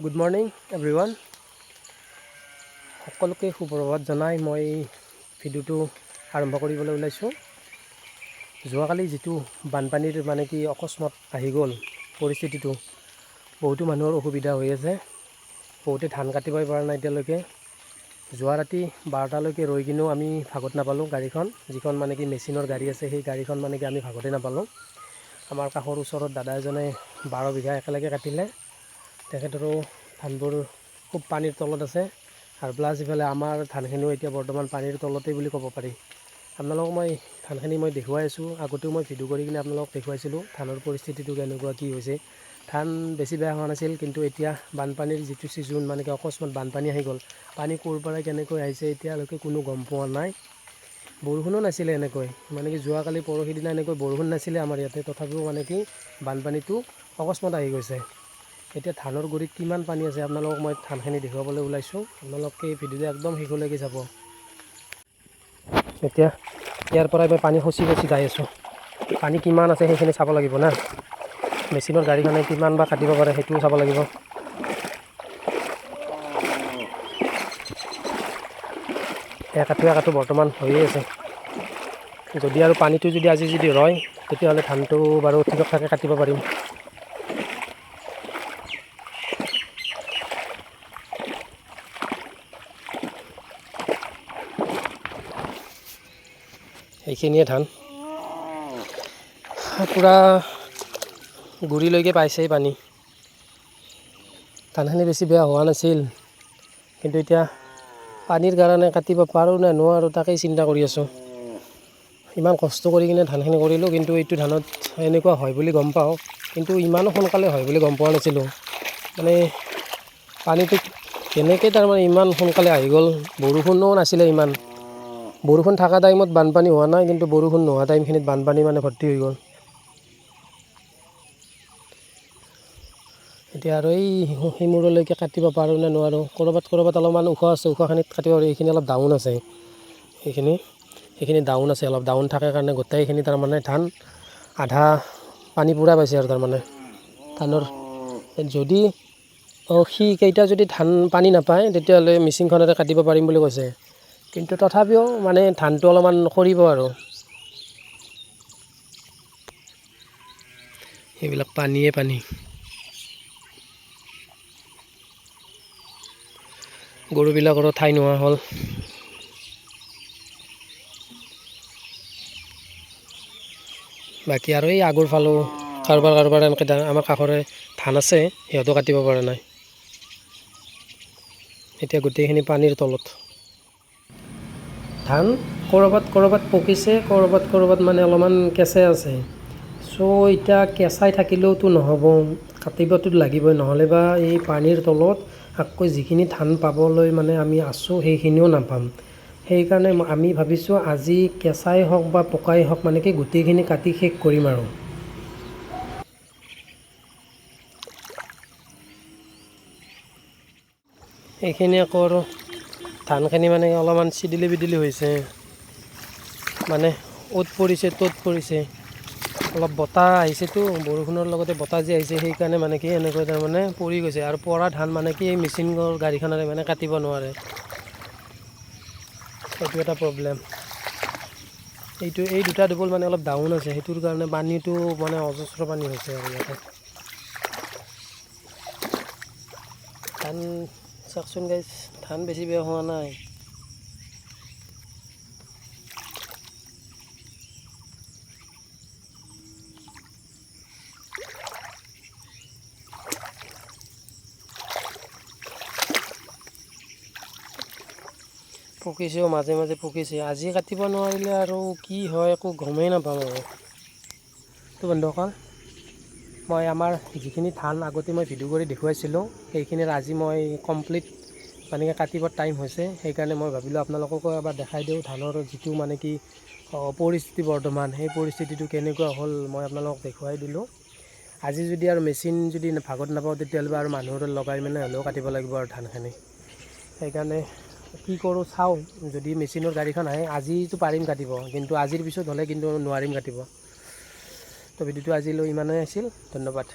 Good morning everyone. সকলোকে সুপ্ৰভাত জনাই মই ভিডিঅ'টো আৰম্ভ কৰিবলৈ ওলাইছোঁ। যোৱাকালি যিটো বানপানীৰ অকস্মাত আহি গ'ল পৰিস্থিতিটো, বহুতো মানুহৰ অসুবিধা হৈ আছে। বহুতে ধান কাটিবই পৰা নাই এতিয়ালৈকে। যোৱা ৰাতি 12টালৈকে ৰৈ কিনেও আমি ভাগত নাপালোঁ। গাড়ীখন যিখন মেচিনৰ গাড়ী আছে, সেই গাড়ীখন আমি ভাগতে নাপালোঁ। আমাৰ কাষৰ ওচৰত দাদা এজনে 12 বিঘা একেলগে কাটিলে। তেখেতৰো ধানবোৰ খুব পানীৰ তলত আছে, আৰু প্লাছ ইফালে আমাৰ ধানখিনিও এতিয়া বৰ্তমান পানীৰ তলতেই বুলি ক'ব পাৰি। আপোনালোকক মই ধানখিনি দেখুৱাই আছোঁ। আগতেও মই ভিডিঅ' কৰি কিনে আপোনালোকক দেখুৱাইছিলোঁ ধানৰ পৰিস্থিতিটো কেনেকুৱা কি হৈছে। ধান বেছি বেয়া হোৱা নাছিল, কিন্তু এতিয়া বানপানীৰ যিটো ছিজন অকস্মাত বানপানী আহি গ'ল। পানী ক'ৰ পৰা কেনেকৈ আহিছে এতিয়ালৈকে কোনো গম পোৱা নাই। বৰষুণো নাছিলে এনেকৈ, যোৱাকালি পৰহি দিনা এনেকৈ বৰষুণ নাছিলে আমাৰ ইয়াতে, তথাপিও বানপানীটো অকস্মাত আহি গৈছে। এতিয়া ধানৰ গুৰিত কিমান পানী আছে আপোনালোকক মই ধানখিনি দেখুৱাবলৈ ওলাইছোঁ। আপোনালোকে এই ভিডিঅ'টো একদম শেষলৈকে যাব। এতিয়া ইয়াৰ পৰাই মই পানী খচি যাই আছোঁ। পানী কিমান আছে সেইখিনি চাব লাগিব না। মেচিনৰ গাড়ীখনে কিমান বা কাটিব পাৰে সেইটোও চাব লাগিব। একাঠো বৰ্তমান হৈয়ে আছে। যদি আৰু পানীটো আজি ৰয়, তেতিয়াহ'লে ধানটো বাৰু ঠিকঠাকে কাটিব পাৰিম। এইখিনিয়ে ধান পূৰা গুৰিলৈকে পাইছেই পানী। ধানখিনি বেছি বেয়া হোৱা নাছিল, কিন্তু এতিয়া পানীৰ কাৰণে কাটিব পাৰোঁ নে নোৱাৰোঁ তাকেই চিন্তা কৰি আছোঁ। ইমান কষ্ট কৰি কিনে ধানখিনি কৰিলোঁ, কিন্তু এইটো ধানত এনেকুৱা হয় বুলি গম পাওঁ, কিন্তু ইমানো সোনকালে হয় বুলি গম পোৱা নাছিলোঁ। পানীটো কেনেকৈ ইমান সোনকালে আহি গ'ল। বৰষুণো নাছিলে ইমান। বৰষুণ থকা টাইমত বানপানী হোৱা নাই, কিন্তু বৰষুণ নোহোৱা টাইমখিনিত বানপানী ভৰ্তি হৈ গ'ল। এতিয়া আৰু এই সিমূৰলৈকে কাটিব পাৰোঁ নে নোৱাৰোঁ। ক'ৰবাত অলপমান ওখ আছে, ওখখিনিত কাটিব পাৰোঁ। এইখিনি অলপ ডাউন আছে, সেইখিনি ডাউন আছে, অলপ ডাউন থাকে কাৰণে গোটেইখিনি ধান আধা পানী পূৰা পাইছে আৰু ধানৰ যদি কেইটা যদি ধান পানী নাপায়, তেতিয়াহ'লে মেচিনখনেৰে কাটিব পাৰিম বুলি কৈছে। কিন্তু তথাপিও ধানটো অলপমান সৰিব আৰু। এইবিলাক পানীয়ে পানী। গৰুবিলাকৰো ঠাই নোহোৱা হ'ল। বাকী আৰু এই আগৰ ফালেও কাৰোবাৰ এনেকৈ আমাৰ কাষৰে ধান আছে, সিহঁতেও কাটিব পৰা নাই। এতিয়া গোটেইখিনি পানীৰ তলত। ধান ক'ৰবাত পকিছে, ক'ৰবাত অলপমান কেঁচাই আছে। এতিয়া কেঁচাই থাকিলেওতো নহ'ব, কাটিবতো লাগিবই, নহ'লে বা এই পানীৰ তলত আকৌ যিখিনি ধান পাবলৈ আমি আছোঁ সেইখিনিও নাপাম। সেইকাৰণে আমি ভাবিছোঁ আজি কেঁচাই হওক বা পকাই হওক গোটেইখিনি কাটি শেষ কৰিম আৰু। এইখিনি আকৌ আৰু ধানখিনি অলপমান চিদিলি বিদিলি হৈছে, অ'ত পৰিছে ত'ত পৰিছে। অলপ বতাহ আহিছেতো, বৰষুণৰ লগতে বতাহ যে আহিছে, সেইকাৰণে এনেকৈ পৰি গৈছে। আৰু পৰা ধান এই মেচিনৰ গাড়ীখনেৰে কাটিব নোৱাৰে। সেইটো এটা প্ৰব্লেম। এই দুটা ডবল অলপ ডাউন আছে, সেইটোৰ কাৰণে পানীটো অজস্ৰ পানী হৈছে আৰু ইয়াতে। ধান চাওকচোন গাইজ, ধান বেছি বেয়া হোৱা নাই। পকিছেও, মাজে মাজে পকিছে। আজি কাটিব নোৱাৰিলে আৰু কি হয় একো গমেই নাপাম আৰু। তো বন্ধুসকল, মই আমাৰ যিখিনি ধান আগতে মই ভিডিঅ' কৰি দেখুৱাইছিলোঁ, সেইখিনিৰ আজি মই কমপ্লিট কাটিবৰ টাইম হৈছে। সেইকাৰণে মই ভাবিলোঁ আপোনালোককো এবাৰ দেখাই দিওঁ ধানৰ যিটো পৰিস্থিতি বৰ্তমান, সেই পৰিস্থিতিটো কেনেকুৱা হ'ল মই আপোনালোকক দেখুৱাই দিলোঁ। আজি যদি আৰু মেচিন যদি ভাগত নাপাওঁ, তেতিয়াহ'লে আৰু মানুহৰ লগাই হ'লেও কাটিব লাগিব আৰু ধানখিনি। সেইকাৰণে কি কৰোঁ চাওঁ, যদি মেচিনৰ গাড়ীখন আহে আজিতো পাৰিম কাটিব, কিন্তু আজিৰ পিছত হ'লে কিন্তু নোৱাৰিম কাটিব। তো ভিডিঅ'টো আজিলৈ ইমানেই আছিল। ধন্যবাদ।